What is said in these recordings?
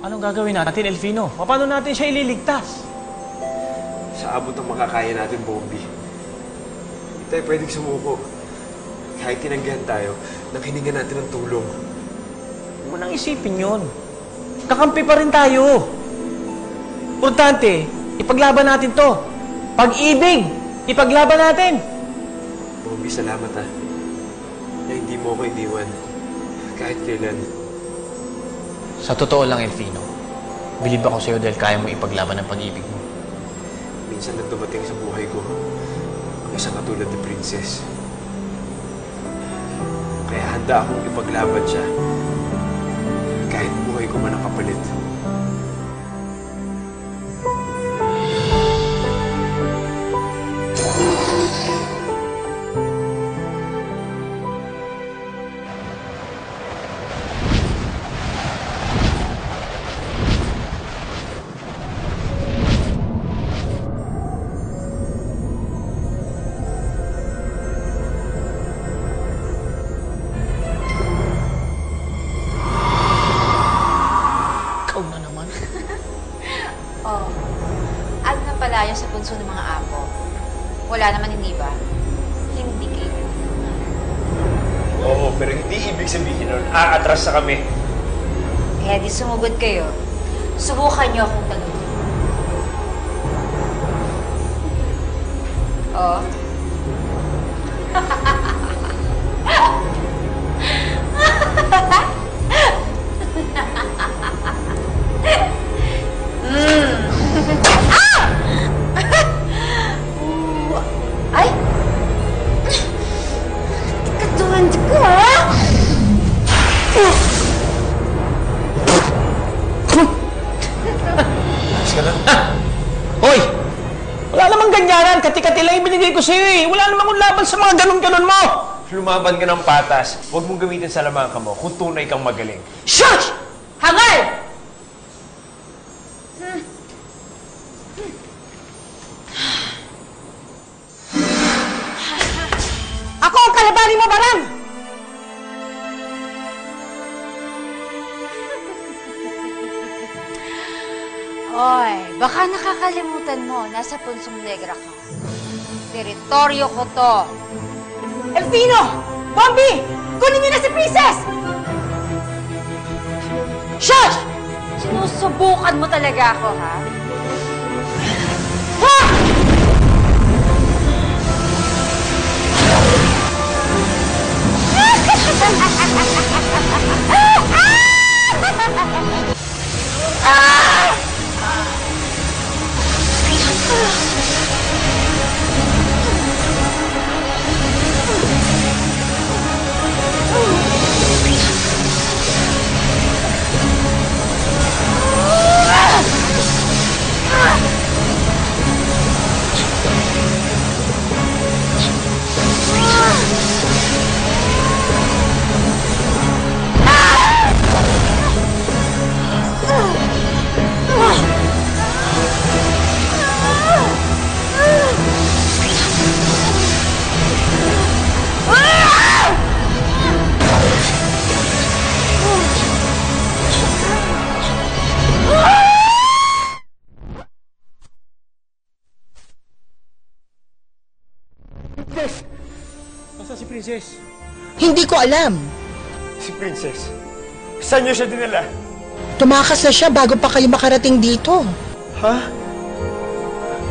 Anong gagawin natin, Elfino? Paano natin siya ililigtas? Sa abot ang makakaya natin, Bobby. Hindi tayo pwedeng sumuko. Kahit tinanggihan tayo, nakiningan natin ng tulong. Huwag mo nang isipin yun. Kakampi pa rin tayo. Importante, ipaglaban natin to. Pag-ibig, ipaglaban natin. Bobby, salamat na hindi mo ako iniwan. Kahit kailan. Sa totoo lang, Elfino, bilib ako sa'yo dahil kaya mo ipaglaban ang pag-ibig mo. Minsan na dumating sa buhay ko, ang isang katulad na princess. Kaya handa akong ipaglaban siya. Kahit buhay ko man ang kapalit. Sa punso ng mga apo. Wala naman, hindi ba? Hindi kayo. Oo, pero hindi ibig sabihin nun, aatras sa kami. Kaya di sumugod kayo. Subukan niyo akong talunin. Oo. Hoy! Wala namang ganyanan. Kati-kati lang ibinigay ko sa'yo eh. Wala namang laban sa mga ganun-ganun mo. Lumaban ka ng patas. Huwag mong gamitin sa lamangka mo kung tunay kang magaling. Shush! Hangal! Ako ang kalabanin mo, Barang! Oy, baka nakakalimutan mo, nasa Punsong Negra ka. Teritoryo ko to. Elfino! Bombi! Kunin niyo na si Princess! Shush! Sinusubukan mo talaga ako, ha? Ha! Princess! Nasaan si Princess? Hindi ko alam. Si Princess, saan niyo siya dinala? Tumakas na siya bago pa kayo makarating dito. Ha?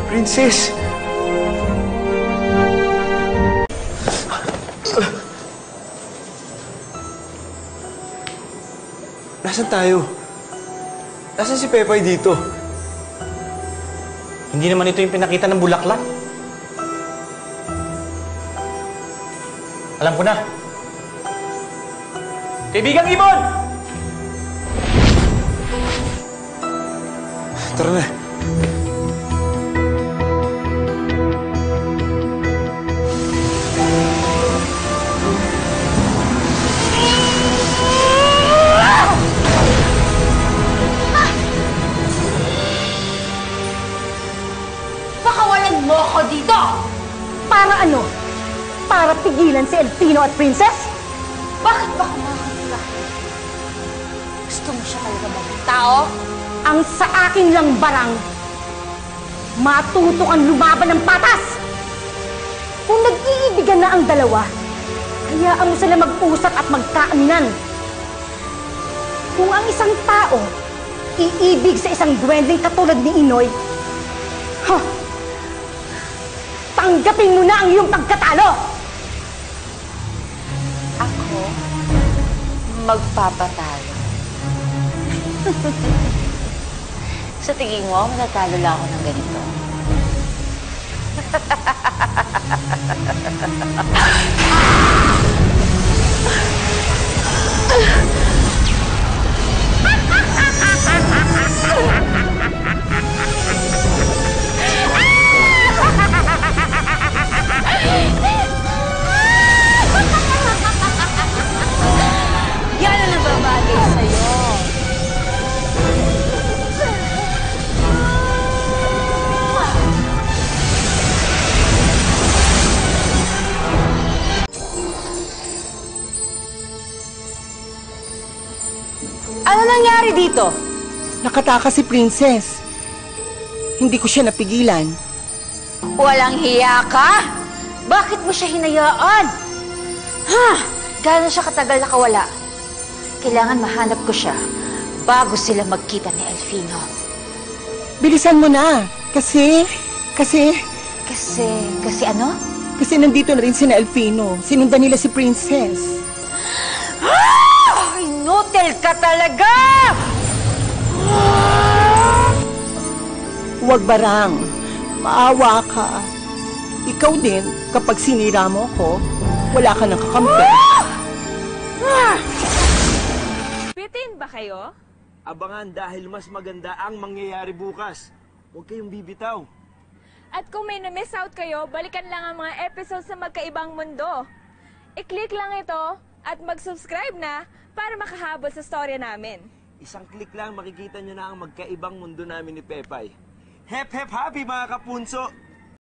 Princess? Nasaan tayo? Nasaan si Pepay dito? Hindi naman ito yung pinakita ng bulaklak. Alam ko na. Kaibigang Ibon! Tara na. Pakawalan mo ako dito! Para ano? Para pigilan si Elfino at Princess? Bakit ba kumakanta? Gusto mo siya talaga maging tao? Ang sa akin lang barang, matuto kang lumaban ng patas! Kung nag-iibigan na ang dalawa, hayaan mo sila mag-usap at magkaaminan. Kung ang isang tao iibig sa isang duwending katulad ni Inoy, tanggapin mo na ang iyong pagkatalo! Ako, magpapatalo. Sa tingin mo, matatalo lang ako ng ganito. Yan ang nababagay sa'yo. Ano nangyari dito? Nakatakas si Princess. Hindi ko siya napigilan. Walang hiya ka? Bakit mo siya hinayaan? Ha? Gano'n siya katagal nakawala? Kailangan mahanap ko siya bago sila magkita ni Elfino. Bilisan mo na. Kasi Ano? Kasi nandito na rin si Elfino. Sinundan nila si Princess. Inutil ka talaga! Huwag barang. Maawa ka. Ikaw din, kapag sinira mo ko, wala ka nang kakampi. Bitin ba kayo? Abangan dahil mas maganda ang mangyayari bukas. Huwag kayong bibitaw. At kung may na-miss out kayo, balikan lang ang mga episodes sa Magkaibang Mundo. I-click lang ito at mag-subscribe na para makahabol sa storya namin. Isang click lang makikita nyo na ang magkaibang mundo namin ni Pepay. Hep hep happy mga kapunso!